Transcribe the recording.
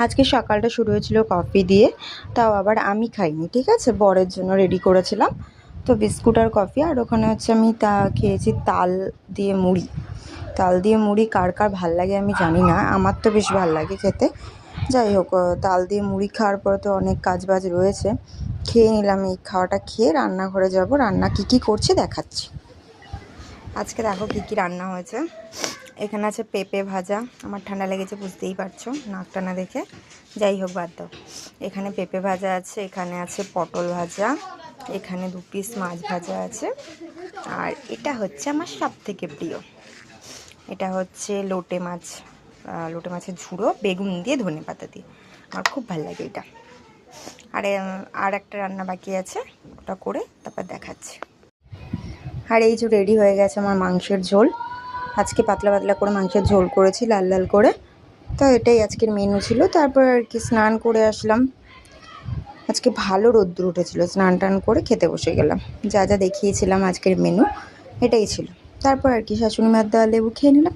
আজকে সকালটা শুরু হয়েছিল কফি দিয়ে, তাও আবার আমি খাইনি, ঠিক আছে, বরের জন্য রেডি করেছিলাম। তো বিস্কুট আর কফি, আর ওখানে হচ্ছে আমি খেয়েছি তাল দিয়ে মুড়ি। তাল দিয়ে মুড়ি কার কার ভাল লাগে আমি জানি না, আমার তো বেশ ভাল লাগে খেতে। যাই হোক, তাল দিয়ে মুড়ি খাওয়ার পরে তো অনেক কাজ বাজ রয়েছে, খেয়ে নিলাম। এই খাওয়াটা খেয়ে রান্নাঘরে যাব, রান্না কী কী করছি দেখাচ্ছি। আজকে দেখো কী কী রান্না হয়েছে। এখানে আছে পেঁপে ভাজা, আমার ঠান্ডা লেগেছে বুঝতেই পারছো, নাক টানা দেখে, যাই হোক বাদ দাও। এখানে পেঁপে ভাজা আছে, এখানে আছে পটল ভাজা, এখানে 2 পিস মাছ ভাজা আছে, আর এটা হচ্ছে আমার সব থেকে প্রিয়, এটা হচ্ছে লোটে মাছ, লোটে মাছের ঝুড়ো বেগুন দিয়ে ধনেপাতা দিয়ে, আমার খুব ভালো লাগে এটা। আর একটা রান্না বাকি আছে, ওটা করে তারপর দেখাচ্ছি। আর এই যে রেডি হয়ে গেছে আমার মাংসের ঝোল। আজকে পাতলা পাতলা করে মাংসের ঝোল করেছি, লাল লাল করে। তো এটাই আজকের মেনু ছিল। তারপর আর কি স্নান করে আসলাম, আজকে ভালো রোদ্দুর উঠেছিল, স্নান টান করে খেতে বসে গেলাম। যা যা দেখিয়েছিলাম আজকের মেনু এটাই ছিল। তারপর আর কি শাশুড়ি মার দেওয়া লেবু খেয়ে নিলাম।